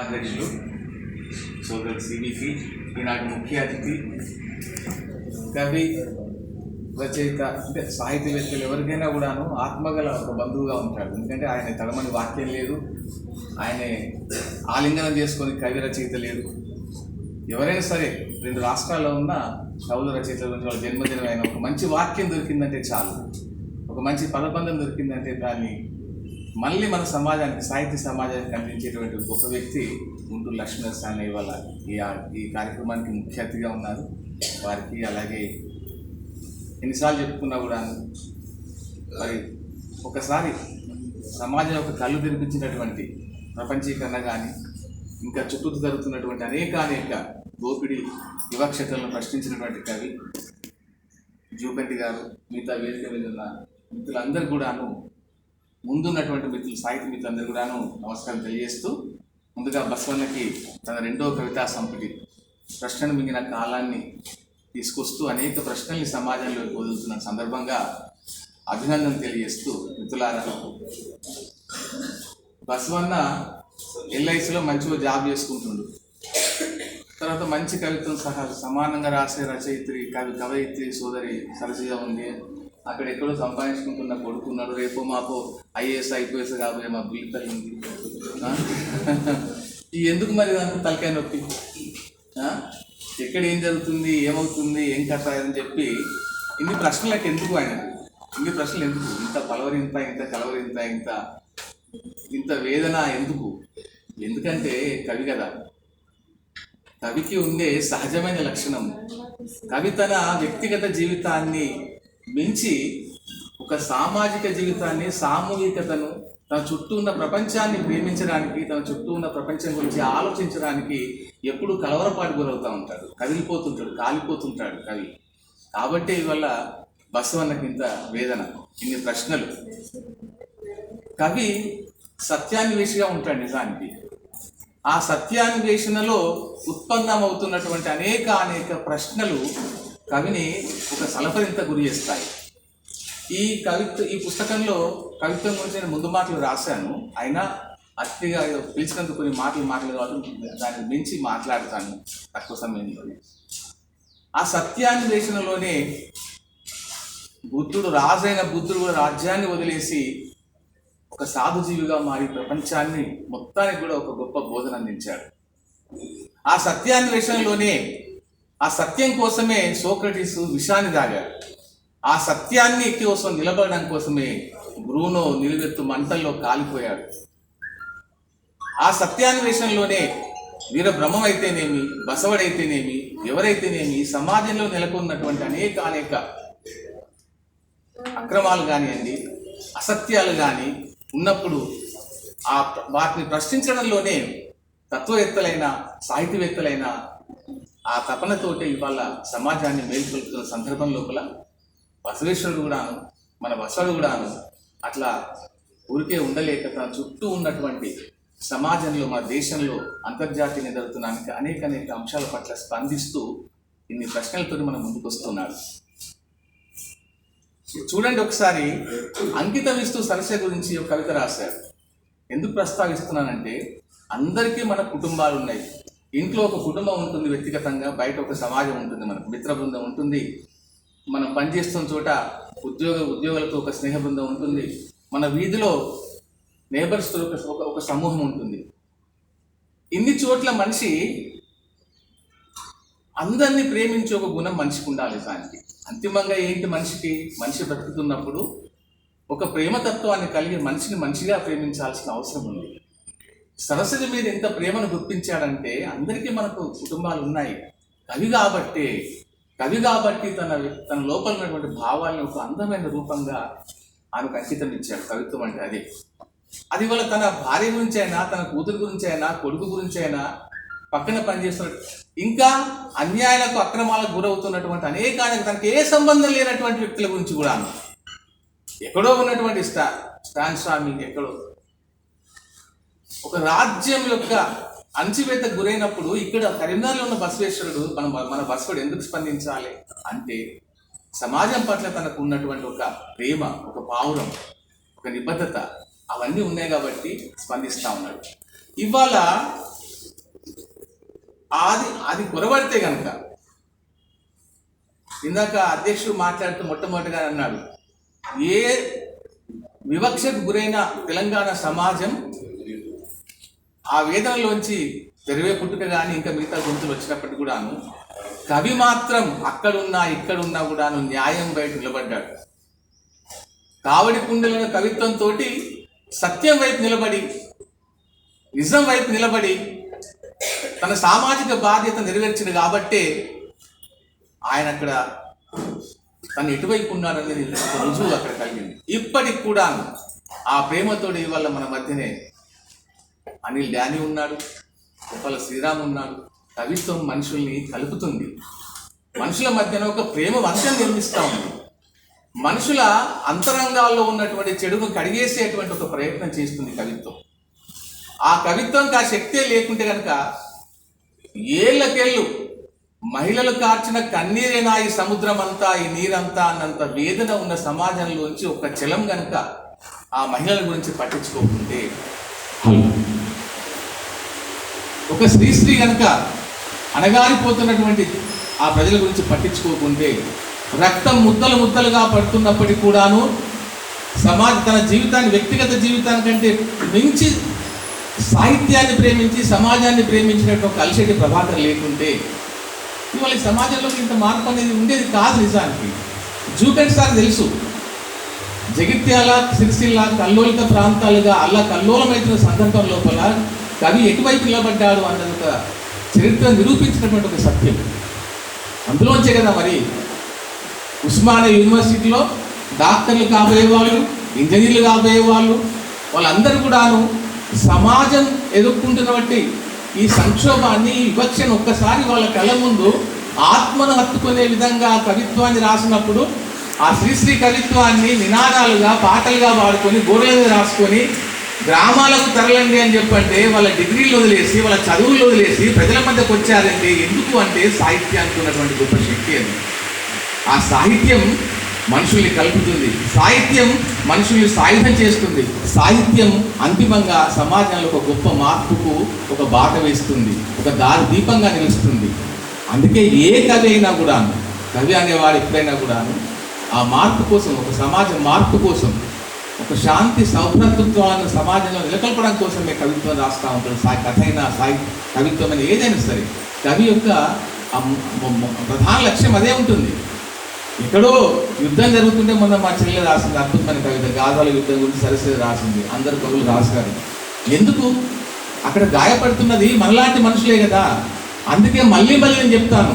అధ్యక్షులు సోదరు సివికి ఈనాటి ముఖ్య అతిథి కవి రచయిత అంటే సాహిత్యవేత్తలు ఎవరికైనా కూడాను ఆత్మగల ఒక బంధువుగా ఉంటాడు. ఎందుకంటే ఆయన తడమని వాక్యం లేదు, ఆయన ఆలింగనం చేసుకొని కవి రచయిత లేదు. ఎవరైనా సరే 2 రాష్ట్రాల్లో ఉన్న కవుల రచయితల గురించి వాళ్ళ జన్మదినం అయిన ఒక మంచి వాక్యం దొరికిందంటే చాలు, ఒక మంచి పదబంధం దొరికిందంటే దాన్ని మళ్ళీ మన సమాజానికి, సాహిత్య సమాజానికి అందించేటువంటి గొప్ప వ్యక్తి గుంటూరు లక్ష్మీనరసాని ఇవాళ ఈ కార్యక్రమానికి ముఖ్య అతిథిగా ఉన్నారు. వారికి అలాగే ఎన్నిసార్లు చెప్పుకున్నా కూడా మరి ఒకసారి సమాజం యొక్క కళ్ళు తెరిపించినటువంటి ప్రపంచీకరణ కానీ ఇంకా చుట్టూ జరుగుతున్నటువంటి అనేక దోపిడీ వివక్షతలను ప్రశ్నించినటువంటి కవి జూపంటి గారు, మిగతా వేదిక మీద ఉన్న మిత్రులందరూ కూడాను, ముందున్నటువంటి మిత్రులు, సాహిత్య మిత్రులందరూ కూడాను నమస్కారం తెలియజేస్తూ, ముందుగా బసవన్నకి తన 2వ కవితా సంపుటి ప్రశ్నను మింగిన కాలాన్ని తీసుకొస్తూ అనేక ప్రశ్నల్ని సమాజంలో వదులుతున్న సందర్భంగా అభినందన తెలియజేస్తూ, మిత్రులారా, బసవన్న ఎల్ఐసిలో మంచిగా జాబ్ చేసుకుంటుండు. తర్వాత మంచి కవిత్వం సహా సమానంగా రాసే కవయిత్రి సోదరి సరసిగా ఉంది. అక్కడ ఎక్కడో సంపాదించుకుంటున్న కొడుకున్నాడు. రేపు మాకు ఐఏఎస్ ఐపీఎస్ కాబోయే మా బిల్లు ఉంది. ఈ ఎందుకు మరి దానికి తలకాయ నొప్పి, ఎక్కడ ఏం జరుగుతుంది, ఏమవుతుంది, ఏం కథ అని చెప్పి ఇన్ని ప్రశ్నలకు ఎందుకు ఆయనకు, ఇన్ని ప్రశ్నలు ఎందుకు, ఇంత పలవరింత, ఇంత కలవరింత, ఇంత వేదన ఎందుకు? ఎందుకంటే కవి కదా, కవికి ఉండే సహజమైన లక్షణం, కవి తన వ్యక్తిగత జీవితాన్ని మించి ఒక సామాజిక జీవితాన్ని, సామూహికతను, తన చుట్టూ ఉన్న ప్రపంచాన్ని ప్రేమించడానికి, తన చుట్టూ ఉన్న ప్రపంచం గురించి ఆలోచించడానికి ఎప్పుడు కలవరపాటు గురవుతూ ఉంటాడు, కదిలిపోతుంటాడు, కాలిపోతుంటాడు కవి. కాబట్టి ఇవల్ల బసవన్నకి ఇంత వేదన, ఇన్ని ప్రశ్నలు. కవి సత్యాన్వేషిగా ఉంటాడు. నిజానికి ఆ సత్యాన్వేషణలో ఉత్పన్నమవుతున్నటువంటి అనేక ప్రశ్నలు కవిని ఒక సలపరింత గురి చేస్తాయి. ఈ పుస్తకంలో కవిత్వం గురించి నేను ముందు మాటలు రాశాను. అయినా అతిగా పిలిచినందుకు కొన్ని మాటలు దాన్ని మించి మాట్లాడతాను తక్కువ సమయంలో. ఆ సత్యాన్వేషణలోనే రాజైన బుద్ధుడు కూడా రాజ్యాన్ని వదిలేసి ఒక సాధుజీవిగా మారి ప్రపంచాన్ని మొత్తానికి కూడా ఒక గొప్ప బోధన అందించాడు. ఆ సత్యాన్వేషణలోనే, ఆ సత్యం కోసమే సోక్రటీస్ విషాన్ని తాగాడు. ఆ సత్యాన్ని కోసం నిలబడడం కోసమే బ్రూనో నిలువెత్తు మంటల్లో కాలిపోయాడు. ఆ సత్యాన్వేషణలోనే వీరబ్రహ్మం అయితేనేమి, బసవడైతేనేమి, ఎవరైతేనేమి సమాజంలో నెలకొన్నటువంటి అనేక అక్రమాలు కానివ్వండి, అసత్యాలు కానీ ఉన్నప్పుడు వాటిని ప్రశ్నించడంలోనే తత్వవేత్తలైన, సాహిత్యవేత్తలైన ఆ తపనతోటే ఇవాళ సమాజాన్ని మేల్కొల్పుతున్న సందర్భం లోపల బసవేశ్వరుడు కూడాను, మన బసవుడు కూడాను అట్లా ఊరికే ఉండలేక తన చుట్టూ ఉన్నటువంటి సమాజంలో, మన దేశంలో అంతర్జాతీయంగా జరుగుతున్న అనేక అంశాల పట్ల స్పందిస్తూ ఇన్ని ప్రశ్నలతో మనం ముందుకు వస్తున్నాడు. చూడండి ఒకసారి, అంకితం ఇస్తూ సరస్య గురించి ఒక కవిత రాశాడు. ఎందుకు ప్రస్తావిస్తున్నానంటే, అందరికీ మన కుటుంబాలు ఉన్నాయి. ఇంట్లో ఒక కుటుంబం ఉంటుంది వ్యక్తిగతంగా, బయట ఒక సమాజం ఉంటుంది, మనకు మిత్ర బృందం ఉంటుంది, మనం పనిచేస్తున్న చోట ఉద్యోగులతో ఒక స్నేహ బృందం ఉంటుంది, మన వీధిలో నేబర్స్తో ఒక సమూహం ఉంటుంది. ఇన్ని చోట్ల మనిషి అందరినీ ప్రేమించే ఒక గుణం మనిషికి ఉండాలి. దానికి అంతిమంగా ఏంటి, మనిషి బ్రతుకుతున్నప్పుడు ఒక ప్రేమతత్వాన్ని కలిగి మనిషిని మనిషిగా ప్రేమించాల్సిన అవసరం ఉంది. సరస్వతి మీద ఎంత ప్రేమను గుర్తించాడంటే, అందరికీ మనకు కుటుంబాలు ఉన్నాయి. కవి కాబట్టి తన లోపల ఉన్నటువంటి భావాలను ఒక అందమైన రూపంగా ఆమెకు అంకితం ఇచ్చాడు. కవిత్వం అంటే అది వల్ల తన భార్య గురించి అయినా, తన కూతురు గురించి అయినా, కొడుకు గురించి అయినా, పక్కన పనిచేస్తున్న ఇంకా అన్యాయాలకు, అక్రమాలకు గురవుతున్నటువంటి తనకి ఏ సంబంధం లేనటువంటి వ్యక్తుల గురించి కూడా, ఎక్కడో ఉన్నటువంటి స్టాన్ స్వామి, ఎక్కడో ఒక రాజ్యం యొక్క అణచివేతకు గురైనప్పుడు ఇక్కడ కరీంనగర్లో ఉన్న బసవేశ్వరుడు, మన బసవుడు ఎందుకు స్పందించాలి అంటే, సమాజం పట్ల తనకు ఉన్నటువంటి ఒక ప్రేమ, ఒక పావురం, ఒక నిబద్ధత, అవన్నీ ఉన్నాయి కాబట్టి స్పందిస్తూ ఉన్నాడు. ఇవాళ అది కొరబడితే కనుక, ఇందాక అధ్యక్షుడు మాట్లాడుతూ మొట్టమొదటిగా అన్నాడు, ఏ వివక్షకు గురైన తెలంగాణ సమాజం ఆ వేదనలోంచి తెరవే పుట్టుక కానీ ఇంకా మిగతా గొంతులు వచ్చినప్పటికీ కూడాను కవి మాత్రం అక్కడున్నా ఇక్కడున్నా కూడాను న్యాయం బయట నిలబడ్డాడు. కావడి కుండల కవిత్వంతో సత్యం వైపు నిలబడి, నిజం వైపు నిలబడి తన సామాజిక బాధ్యత నెరవేర్చింది కాబట్టే ఆయన అక్కడ తను ఎటువైపు ఉన్నాడనేది ఒక రుజువు అక్కడ కలిగింది. ఇప్పటికి కూడా ఆ ప్రేమతోటి ఇవాళ మన మధ్యనే అనిల్ డానీ ఉన్నాడు, గొప్పల శ్రీరామ్ ఉన్నాడు. కవిత్వం మనుషుల్ని కలుపుతుంది, మనుషుల మధ్యన ఒక ప్రేమ వంశం నిర్మిస్తూ ఉంది, మనుషుల అంతరంగాల్లో ఉన్నటువంటి చెడును కడిగేసేటువంటి ఒక ప్రయత్నం చేస్తుంది కవిత్వం. ఆ కవిత్వంకి ఆ శక్తే లేకుంటే కనుక ఏళ్ళకేళ్ళు మహిళలు కార్చిన కన్నీరేనా ఈ సముద్రం అంతా, ఈ నీరంతా అన్నంత వేదన ఉన్న సమాజంలోంచి ఒక చలం కనుక ఆ మహిళల గురించి పట్టించుకోకుంటే, ఒక శ్రీశ్రీ కనుక అణగారిపోతున్నటువంటి ఆ ప్రజల గురించి పట్టించుకోకుంటే, రక్తం ముద్దలు ముద్దలుగా పడుతున్నప్పటికీ కూడాను తన జీవితాన్ని, వ్యక్తిగత జీవితానికంటే మించి సాహిత్యాన్ని ప్రేమించి సమాజాన్ని ప్రేమించినట్టు ఒక అలసటి ప్రభాకర్ లేకుంటే ఇవాళ సమాజంలో ఇంత మార్పు అనేది ఉండేది కాదు. నిజానికి జూపెట్ సార్ తెలుసు, జగిత్యాల, సిరిసిల్ల కల్లోలిత ప్రాంతాలుగా అలా కల్లోలమైతున్న సందర్భం లోపల కవి ఎటువైపు నిలబడ్డాడు అన్నది ఒక చరిత్ర నిరూపించినటువంటి ఒక సత్యం. అందులోంచే కదా మరి ఉస్మానియా యూనివర్సిటీలో డాక్టర్లు కాబోయే వాళ్ళు, ఇంజనీర్లు కాబోయే వాళ్ళు, వాళ్ళందరూ కూడాను సమాజం ఎదుర్కొంటున్నటువంటి ఈ సంక్షోభాన్ని, ఈ వివక్షను ఒక్కసారి వాళ్ళ కళ్ళ ముందు ఆత్మను హత్తుకునే విధంగా కవిత్వాన్ని రాసినప్పుడు ఆ శ్రీశ్రీ కవిత్వాన్ని నినాదాలుగా పాటలుగా వాడుకొని గోడల మీద రాసుకొని గ్రామాలకు తరలండి అని చెప్పంటే వాళ్ళ డిగ్రీలు వదిలేసి, వాళ్ళ చదువులు వదిలేసి ప్రజల మధ్యకు వచ్చారంటే ఎందుకు అంటే సాహిత్యానికి ఉన్నటువంటి గొప్ప శక్తి అని. ఆ సాహిత్యం మనుషుల్ని కలుపుతుంది, సాహిత్యం మనుషుల్ని సాయుధం చేస్తుంది, సాహిత్యం అంతిమంగా సమాజంలో ఒక గొప్ప మార్పుకు ఒక బాట వేస్తుంది, ఒక దారి దీపంగా నిలుస్తుంది. అందుకే ఏ కవి అయినా కూడాను, కవి అనేవాడు ఎప్పుడైనా కూడాను ఆ మార్పు కోసం, ఒక సమాజ మార్పు కోసం, ఒక శాంతి సౌభ్రతత్వాలను సమాజంలో నెలకొల్పడం కోసమే కవిత్వం రాస్తూ ఉంటాడు. కథ అయినా కవిత్వం అయినా ఏదైనా సరే కవి యొక్క ప్రధాన లక్ష్యం అదే ఉంటుంది. ఎక్కడో యుద్ధం జరుగుతుంటే మొన్న మా చెల్లెలు రాసింది అద్భుతమైన కవిత, గాజాల యుద్ధం గురించి సరస్వతి రాసింది, అందరు కవులు రాశారు. ఎందుకు? అక్కడ గాయపడుతున్నది మనలాంటి మనుషులే కదా. అందుకే మళ్ళీ నేను చెప్తాను,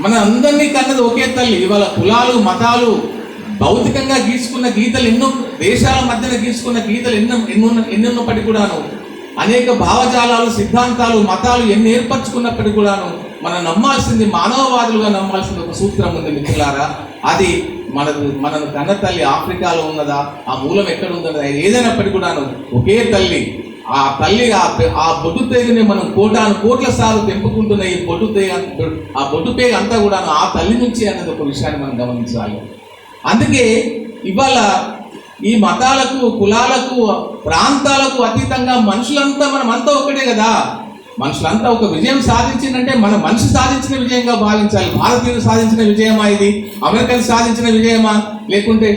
మన అందరినీ కన్నది ఒకే తల్లి. ఇవాళ కులాలు, మతాలు, భౌతికంగా గీసుకున్న గీతలు ఎన్నో, దేశాల మధ్యన గీసుకున్న గీతలు ఎన్నోన్నప్పటికీ కూడాను, అనేక భావజాలాలు, సిద్ధాంతాలు, మతాలు ఎన్ని ఏర్పరచుకున్నప్పటికీ కూడాను మనం నమ్మాల్సింది, మానవవాదులుగా నమ్మాల్సింది ఒక సూత్రం ఉంది మిత్రులారా. అది మనను కన్న తల్లి ఆఫ్రికాలో ఉన్నదా, ఆ మూలం ఎక్కడ ఉన్నదా, ఏదైనప్పటికీ కూడాను ఒకే తల్లి. ఆ తల్లి ఆ బొట్టు పేగుని మనం కోట్ల సార్లు తెంపుకుంటున్న ఈ ఆ బొట్టు పేగ అంతా కూడా ఆ తల్లి నుంచి అనేది ఒక విషయాన్ని మనం గమనించాలి. అందుకే ఇవాళ ఈ మతాలకు, కులాలకు, ప్రాంతాలకు అతీతంగా మనుషులంతా మనమంతా ఒకటే కదా. మనుషులంతా ఒక విజయం సాధించిందంటే మన మనిషి సాధించిన విజయంగా భావించాలి. భారతీయులు సాధించిన విజయమా ఇది, అమెరికన్ సాధించిన విజయమా, లేకుంటే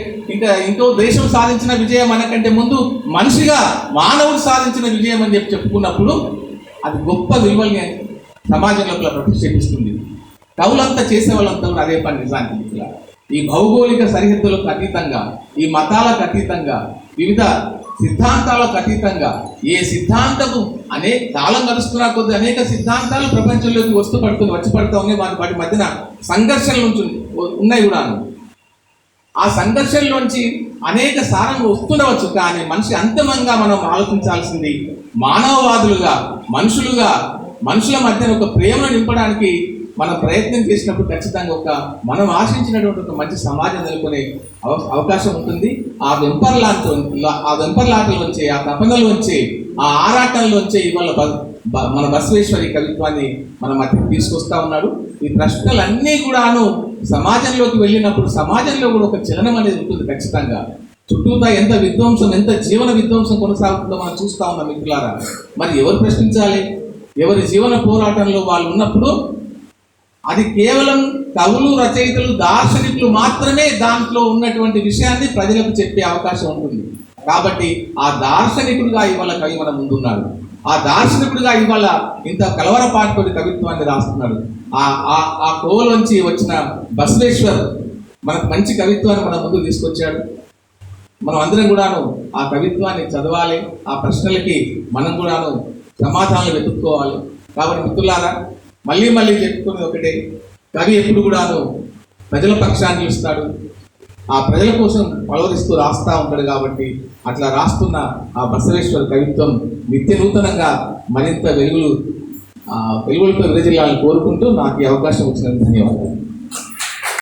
ఇంకో దేశం సాధించిన విజయం అనకంటే ముందు మనిషిగా మానవుడు సాధించిన విజయం అని చెప్పుకున్నప్పుడు అది గొప్ప విలువల్ని సమాజంలో ప్రతిష్ఠిస్తుంది. కవులంతా చేసే వాళ్ళంతా కూడా అదే పని. నిజానికి ఈ భౌగోళిక సరిహద్దులకు అతీతంగా, ఈ మతాలకు అతీతంగా, వివిధ సిద్ధాంతాలకు అతీతంగా, ఏ సిద్ధాంతము అనేక కాలం గడుస్తున్నా కొద్ది అనేక సిద్ధాంతాలు ప్రపంచంలోకి వచ్చి పడుతూ ఉన్నాయి. వాటి మధ్యన సంఘర్షణలు ఉన్నాయి కూడాను. ఆ సంఘర్షణలోంచి అనేక సారంగా వస్తుండవచ్చు, కానీ మనిషి అంతిమంగా మనం ఆలోచించాల్సింది మానవవాదులుగా, మనుషుల మధ్యన ఒక ప్రేమను నింపడానికి మనం ప్రయత్నం చేసినప్పుడు ఖచ్చితంగా మనం ఆశించినటువంటి ఒక మంచి సమాజం నెలకొనే అవకాశం ఉంటుంది. ఆ వెంపర్లాటలోంచి, ఆ తపనలోంచి, ఆ ఆరాటంలోంచి ఇవాళ మన బసవేశ్వరి కవిత్వాన్ని మన మధ్యకి తీసుకొస్తా ఉన్నాడు. ఈ ప్రశ్నలన్నీ కూడాను సమాజంలోకి వెళ్ళినప్పుడు సమాజంలో కూడా ఒక చలనం అనేది ఉంటుంది ఖచ్చితంగా. చుట్టూతా ఎంత విధ్వంసం, ఎంత జీవన విధ్వంసం కొనసాగుతుందో మనం చూస్తా ఉన్నాం మిత్రులారా. మరి ఎవరు ప్రశ్నించాలి? ఎవరి జీవన పోరాటంలో వాళ్ళు ఉన్నప్పుడు అది కేవలం కవులు, రచయితలు, దార్శనికులు మాత్రమే దాంట్లో ఉన్నటువంటి విషయాన్ని ప్రజలకు చెప్పే అవకాశం ఉంటుంది. కాబట్టి ఆ దార్శనికుడిగా ఇవాళ కవి మన ముందున్నాడు. ఆ దార్శనికుడిగా ఇవాళ ఇంత కలవరపాటుతోటి కవిత్వాన్ని రాస్తున్నాడు. ఆ కోవలోంచి వచ్చిన బసవేశ్వర్ మనకు మంచి కవిత్వాన్ని మన ముందు తీసుకొచ్చాడు. మనం అందరం కూడాను ఆ కవిత్వాన్ని చదవాలి, ఆ ప్రశ్నలకి మనం కూడాను సమాధానాలు వెతుక్కోవాలి. కాబట్టి మిత్రులారా, మళ్ళీ మళ్ళీ చెప్పుకునేది ఒకటే, కవి ఎప్పుడు కూడాను ప్రజల పక్షాన్ని నిలుస్తాడు, ఆ ప్రజల కోసం పలవరిస్తూ రాస్తూ ఉంటాడు. కాబట్టి అట్లా రాస్తున్న ఆ బసవేశ్వర్ కవిత్వం నిత్య నూతనంగా మరింత వెలుగులతో విరజిల్లాలని కోరుకుంటూ నాకు ఈ అవకాశం వచ్చినందుకు ధన్యవాదాలు.